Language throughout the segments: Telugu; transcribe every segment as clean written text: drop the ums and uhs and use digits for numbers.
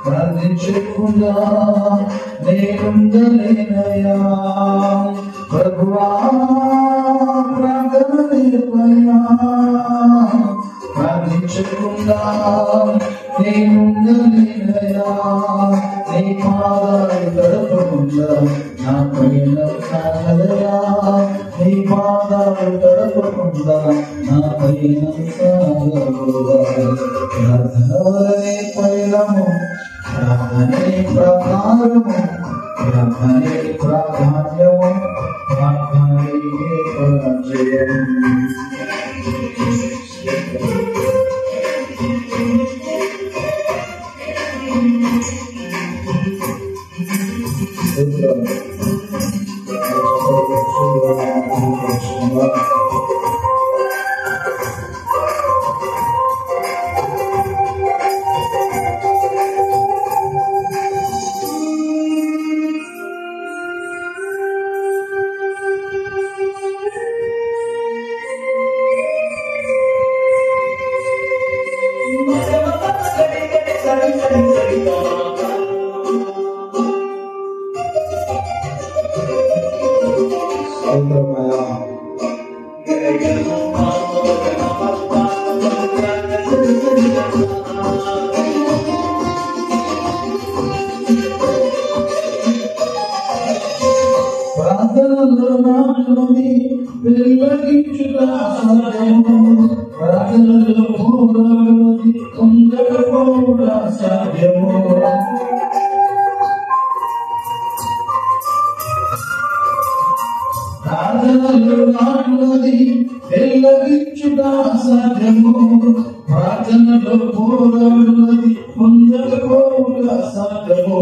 ప్రార్థించకుండా నేనుండలేనయ్యా ప్రభువా ప్రార్థన నేర్పయ్యా ప్రార్థించకుండా నేనుండలేనయ్యా నీ పాదాలు తడపకుండా నా పైన సాగలయా నీ పాదాలు తడపకుండా నా పైన సాగలుగా ప్రార్థనలే పైలము ప్రార్థనే ప్రకారము ప్రార్థనే ప్రాధాన్యము ప్రార్థనే పరాజయం ప్రార్థనలో నాలుని వెల్లగించుట సాధ్యము ప్రార్థనలో మూడవది పొందకపోవుట సాధ్యము ప్రార్థనలో నాలుని వెల్లగించుట సాధ్యము ప్రార్థనలో మూడవది పొందకపోవుట సాధ్యము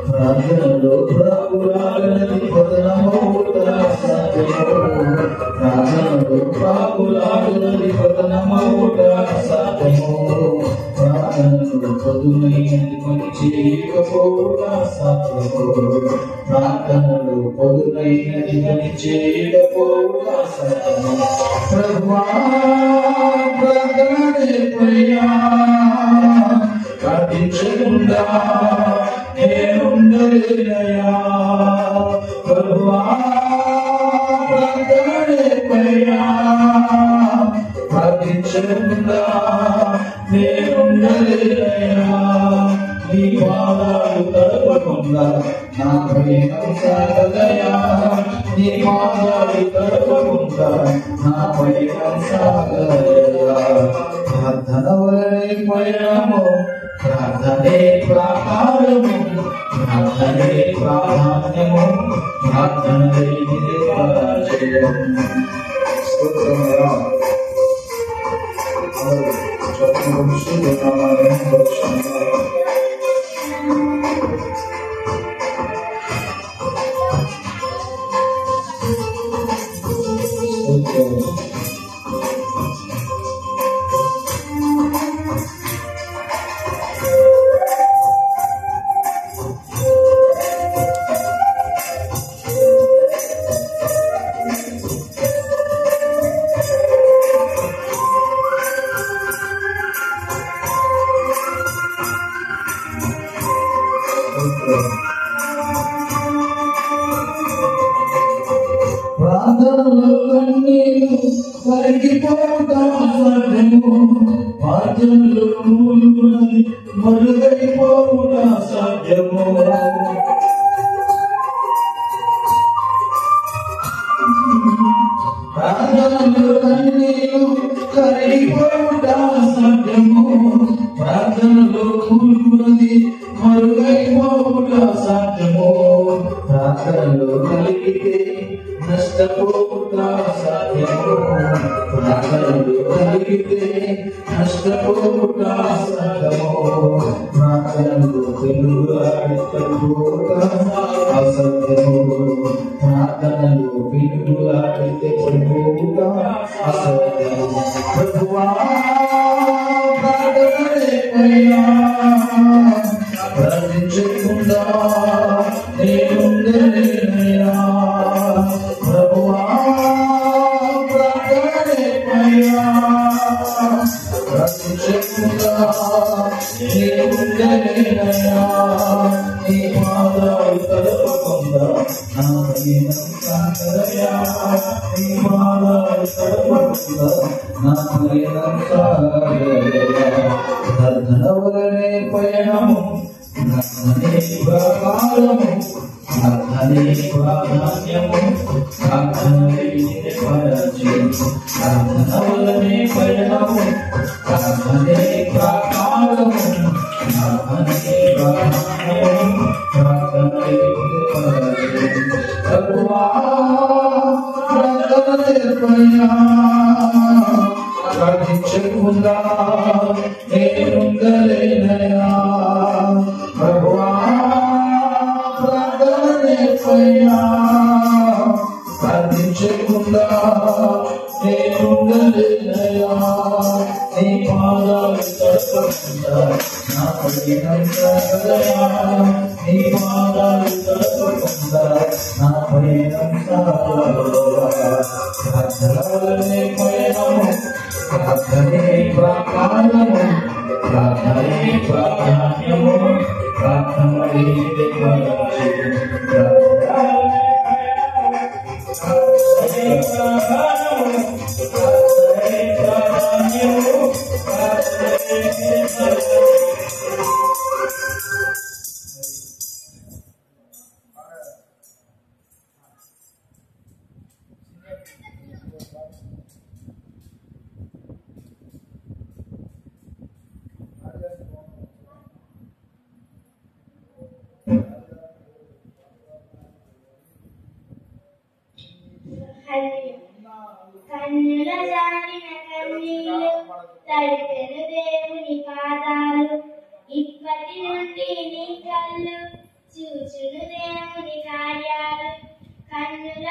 ప్రార్థనలో ప్రాకులాగనది పతనమవుట సాధ్యము ప్రార్థనలో ప్రాకులాగనది పతనమవుట సాధ్యము ప్రార్థనలో పదునైనది పని చేయకపోవుట సాధ్యము ప్రార్థనలో పదునైనది పని చేయకపోవుట సాధ్యము ప్రభువా ప్రార్థన నేర్పయ్యా ప్రార్థించకుండా నేనుండలేనయ్యా ప్రభువా ప్రార్థన నేర్పయ్యా ప్రార్థించకుండా నేనుండలేనయ్యా నీ పాదాలు తడపకుండా నా పయనం సాగలయా నీ పాదాలు తడపకుండా నా పయనం సాగలయా ప్రార్థన వలనే పయనము ప్రార్థనే ప్రాకారము ప్రార్థనే ప్రాధాన్యము ప్రార్థనే పరాజయం స్తోత్రమయ్యా ప్రార్థనలో కన్నీరు కరిగిపోతా సాధ్యము ప్రార్థనలో మూలుగునది మరుగైపోతా సాధ్యము ప్రార్థనలో కన్నీరు కరిగిపోతా సాధ్యము ప్రార్థనలో మూలుగునది మరుగైపోతా సాధ్యము ప్రార్థనలో కలిగితే నష్టపోక సాధ్యము ప్రార్థనలో కలిగితే నష్టపోక సాధ్యము ప్రార్థనలో తెలుగులాడిపోక అసత్యము ప్రార్థనలో వెలుగులాడితే పడిపోక అసత్యము ప్రభువా ప్రార్థనలేపయ్యా ప్రార్థించకుండా నేనుండలేనయ్యా ప్రభువా ప్రార్థనలేపయ్యా ప్రార్థించకుండా నేనుండలేనయ్యా నీ పాదాలు తడపకుండా నా పయనం సాగరయ్యా నీ పాదాలు తడపకుండా నా పయనం సాగరయ్యా ప్రార్థనవలనే పయనము ప్రార్థనే ప్రాకారము ప్రార్థనే ప్రాధాన్యము ప్రార్థనే పరిచయం ప్రార్థనవలనే పయనము ప్రార్థనే ప్రాకారము ప్రార్థనే ప్రాధాన్యము ప్రార్థనే పరిచయం ప్రభువా ప్రార్థనలేపయ్యా ప్రార్థించకుండా నేనుండలేనయ్యా ప్రభువా ప్రార్థనలేపయ్యా ప్రార్థించకుండా నేనుండలేనయ్యా నీ పాదాలు తడపకుండా నా పయనం సాగరయ్యా నీ పాదాలు తడపకుండా నా పయనం సాగరయ్యా ప్రార్థనవలనే పయనము ప్రార్థనే ప్రాకారము ప్రార్థనే ప్రాధాన్యము ప్రార్థనే పరిచయం కన్నుల జారిన కన్నీళ్ళు తడిపెను దేవుని పాదాలు ఇప్పటి నుండి నీ కళ్ళు చూచును దేవుని కార్యాలు కన్నుల